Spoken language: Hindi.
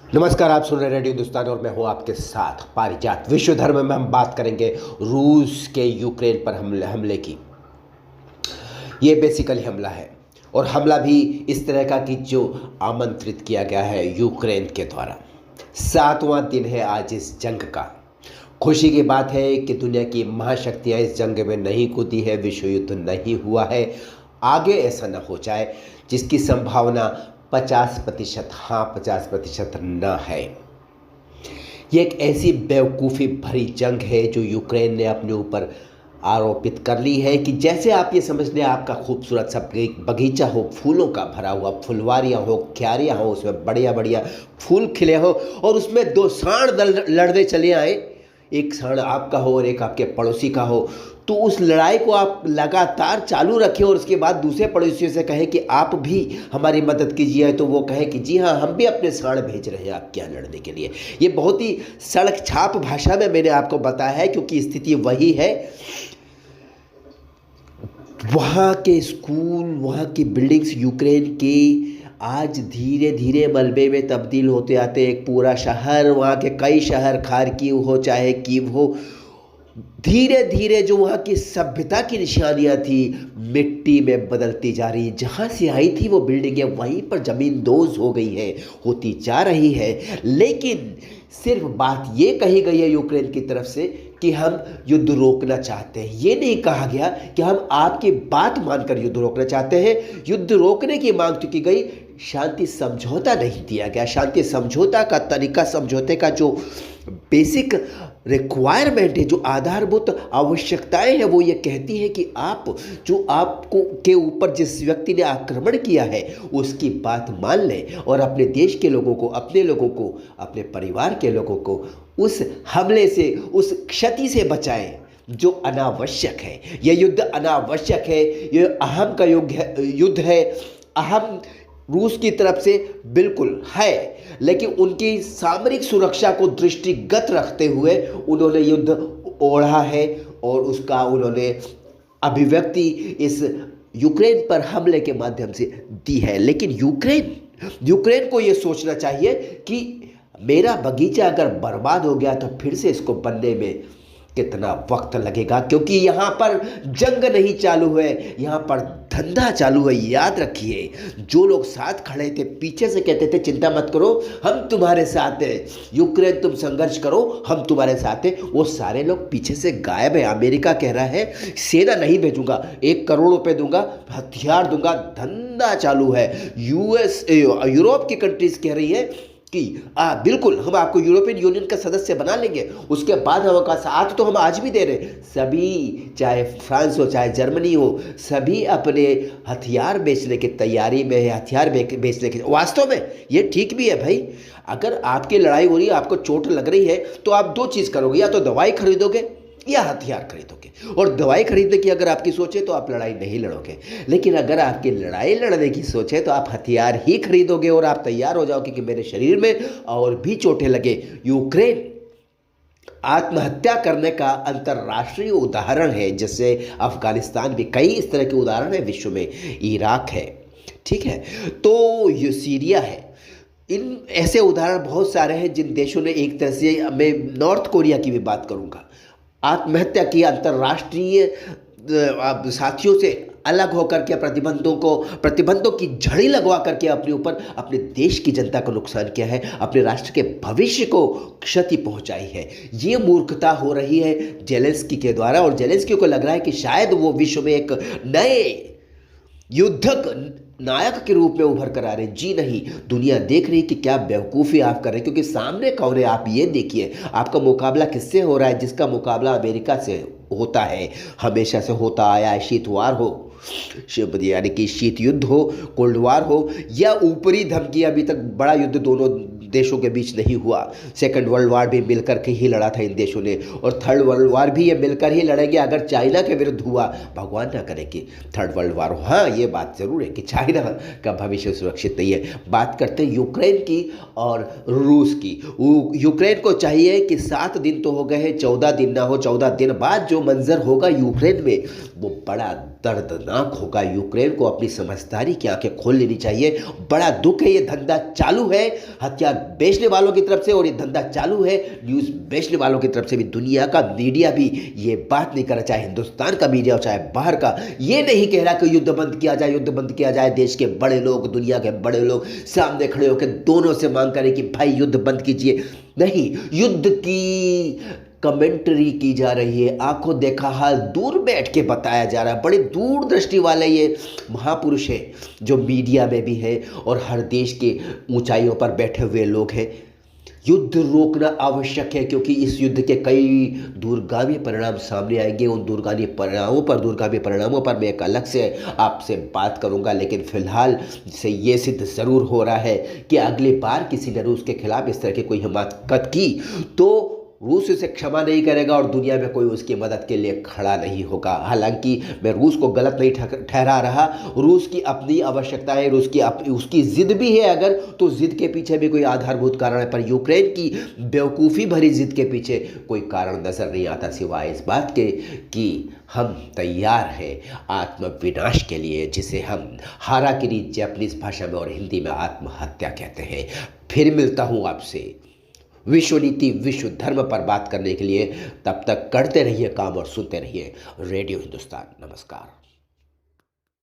नमस्कार, आप सुन रहे रेडियो हिंदुस्तान और मैं हूं आपके साथ पारिजात। विश्व धर्म में हम बात करेंगे रूस के यूक्रेन पर हमले की। ये बेसिकली हमला है और हमला भी इस तरह का कि जो आमंत्रित किया गया है यूक्रेन के द्वारा। 7वां दिन है आज इस जंग का। खुशी की बात है कि दुनिया की महाशक्तियां इस जंग में नहीं कूदी है, विश्व युद्ध नहीं हुआ है। आगे ऐसा न हो जाए जिसकी संभावना 50% हाँ, 50% न है। ये एक ऐसी बेवकूफ़ी भरी जंग है जो यूक्रेन ने अपने ऊपर आरोपित कर ली है कि जैसे आप ये समझ लें आपका खूबसूरत सा एक बगीचा हो, फूलों का भरा हुआ, फुलवारियाँ हो, क्यारियाँ हो, उसमें बढ़िया बढ़िया फूल खिले हो और उसमें दो सांड लड़ने चले आए, एक सांड आपका हो और एक आपके पड़ोसी का हो, तो उस लड़ाई को आप लगातार चालू रखें और उसके बाद दूसरे पड़ोसियों से कहें कि आप भी हमारी मदद कीजिए, तो वो कहे कि जी हाँ, हम भी अपने सांड भेज रहे हैं आपके यहाँ लड़ने के लिए। ये बहुत ही सड़क छाप भाषा में मैंने आपको बताया है क्योंकि स्थिति वही है। वहाँ के स्कूल, वहाँ की बिल्डिंग्स यूक्रेन के आज धीरे धीरे मलबे में तब्दील होते आते। एक पूरा शहर, वहाँ के कई शहर, खार्किव हो चाहे कीव हो, धीरे धीरे जो वहाँ की सभ्यता की निशानियाँ थी मिट्टी में बदलती जा रही। जहाँ से आई थी वो बिल्डिंगें वहीं पर ज़मीन दोज हो गई है, होती जा रही है। लेकिन सिर्फ बात ये कही गई है यूक्रेन की तरफ से कि हम युद्ध रोकना चाहते हैं। ये नहीं कहा गया कि हम आपकी बात मानकर युद्ध रोकना चाहते हैं। युद्ध रोकने की मांग तो की गई, शांति समझौता नहीं दिया गया। शांति समझौता का तरीका, समझौते का जो बेसिक रिक्वायरमेंट है, जो आधारभूत आवश्यकताएं हैं, वो ये कहती है कि आप जो आपको के ऊपर जिस व्यक्ति ने आक्रमण किया है उसकी बात मान लें और अपने देश के लोगों को, अपने लोगों को, अपने परिवार के लोगों को उस हमले से, उस क्षति से बचाएं जो अनावश्यक है। यह युद्ध अनावश्यक है, यह अहम का युद्ध है। अहम रूस की तरफ से बिल्कुल है, लेकिन उनकी सामरिक सुरक्षा को दृष्टिगत रखते हुए उन्होंने युद्ध ओढ़ा है और उसका उन्होंने अभिव्यक्ति इस यूक्रेन पर हमले के माध्यम से दी है। लेकिन यूक्रेन को यह सोचना चाहिए कि मेरा बगीचा अगर बर्बाद हो गया तो फिर से इसको बनने में कितना वक्त लगेगा, क्योंकि यहाँ पर जंग नहीं चालू है, यहाँ पर धंधा चालू है। याद रखिए, जो लोग साथ खड़े थे, पीछे से कहते थे चिंता मत करो, हम तुम्हारे साथ हैं, यूक्रेन तुम संघर्ष करो, हम तुम्हारे साथ हैं, वो सारे लोग पीछे से गायब है। अमेरिका कह रहा है सेना नहीं भेजूंगा, 1 करोड़ रुपए दूंगा, हथियार दूंगा, धंधा चालू है। यूरोप की कंट्रीज कह रही है कि बिल्कुल हम आपको यूरोपियन यूनियन का सदस्य बना लेंगे, उसके बाद हम का साथ तो हम आज भी दे रहे हैं। सभी, चाहे फ्रांस हो चाहे जर्मनी हो, सभी अपने हथियार बेचने की तैयारी में है, हथियार बेचने की। वास्तव में ये ठीक भी है भाई। अगर आपकी लड़ाई हो रही है, आपको चोट लग रही है, तो आप 2 चीज़ करोगे, या तो दवाई खरीदोगे या हथियार खरीदोगे। और दवाई खरीदने की अगर आपकी सोच है तो आप लड़ाई नहीं लड़ोगे, लेकिन अगर आपकी लड़ाई लड़ने की सोच है तो आप हथियार ही खरीदोगे और आप तैयार हो जाओगे कि मेरे शरीर में और भी चोटें लगे। यूक्रेन आत्महत्या करने का अंतर्राष्ट्रीय उदाहरण है, जैसे अफगानिस्तान भी, कई इस तरह के उदाहरण है विश्व में, इराक है, ठीक है, तो ये सीरिया है। इन ऐसे उदाहरण बहुत सारे हैं जिन देशों ने एक तरह से, मैं नॉर्थ कोरिया की भी बात करूंगा, आत्महत्या की, अंतर्राष्ट्रीय साथियों से अलग होकर के प्रतिबंधों की झड़ी लगवा करके अपने ऊपर, अपने देश की जनता को नुकसान किया है, अपने राष्ट्र के भविष्य को क्षति पहुंचाई है। ये मूर्खता हो रही है जेलेंस्की के द्वारा, और जेलेंस्की को लग रहा है कि शायद वो विश्व में एक नए युद्धक नायक के रूप में उभर कर आ रहे। जी नहीं, दुनिया देख रही कि क्या बेवकूफ़ी आप कर रहे हैं, क्योंकि सामने कौन है आप ये देखिए। आपका मुकाबला किससे हो रहा है? जिसका मुकाबला अमेरिका से होता है, हमेशा से होता आया है। शीत वार हो, यानी कि शीत युद्ध हो, कोल्ड वार हो, या ऊपरी धमकी, अभी तक बड़ा युद्ध दोनों देशों के बीच नहीं हुआ। सेकंड वर्ल्ड वार भी मिलकर के ही लड़ा था इन देशों ने, और थर्ड वर्ल्ड वार भी ये मिलकर ही लड़ेंगे। अगर चाइना के विरुद्ध हुआ, भगवान ना करे कि थर्ड वर्ल्ड वार हो। हाँ, ये बात ज़रूर है कि चाइना का भविष्य सुरक्षित नहीं है। बात करते हैं यूक्रेन की और रूस की। यूक्रेन को चाहिए कि 7 दिन तो हो गए हैं, 14 दिन ना हो, 14 दिन बाद जो मंजर होगा यूक्रेन में, वो बड़ा दर्दनाक होगा। यूक्रेन को अपनी समझदारी की आंखें खोल लेनी चाहिए। बड़ा दुख है, ये धंधा चालू है हथियार बेचने वालों की तरफ से, और ये धंधा चालू है न्यूज़ बेचने वालों की तरफ से भी। दुनिया का मीडिया भी ये बात नहीं कर रहा, चाहे हिंदुस्तान का मीडिया हो चाहे बाहर का, ये नहीं कह रहा कि युद्ध बंद किया जाए, युद्ध बंद किया जाए। देश के बड़े लोग, दुनिया के बड़े लोग सामने खड़े होकर दोनों से मांग करें कि भाई युद्ध बंद कीजिए। नहीं, युद्ध की कमेंट्री की जा रही है, आंखों देखा हाल दूर बैठ के बताया जा रहा है। बड़े दूरदृष्टि वाले ये महापुरुष हैं जो मीडिया में भी है और हर देश के ऊंचाइयों पर बैठे हुए लोग हैं। युद्ध रोकना आवश्यक है, क्योंकि इस युद्ध के कई दूरगामी परिणाम सामने आएंगे। उन दूरगामी परिणामों पर मैं एक अलग से आपसे बात करूंगा। लेकिन फिलहाल से ये सिद्ध ज़रूर हो रहा है कि अगली बार किसी ने रूस के खिलाफ इस तरह की कोई हिमाकत की तो रूस उसे क्षमा नहीं करेगा और दुनिया में कोई उसकी मदद के लिए खड़ा नहीं होगा। हालांकि मैं रूस को गलत नहीं ठहरा रहा, रूस की अपनी आवश्यकता है, उसकी ज़िद भी है। अगर तो ज़िद के पीछे भी कोई आधारभूत कारण है, पर यूक्रेन की बेवकूफ़ी भरी ज़िद के पीछे कोई कारण नज़र नहीं आता सिवाय इस बात के कि हम तैयार हैं आत्मविनाश के लिए, जिसे हम हाराकिरी जापानीज़ भाषा में और हिंदी में आत्महत्या कहते हैं। फिर मिलता हूँ आपसे विश्व नीति, विश्व धर्म पर बात करने के लिए। तब तक करते रहिए काम और सुनते रहिए रेडियो हिंदुस्तान। नमस्कार।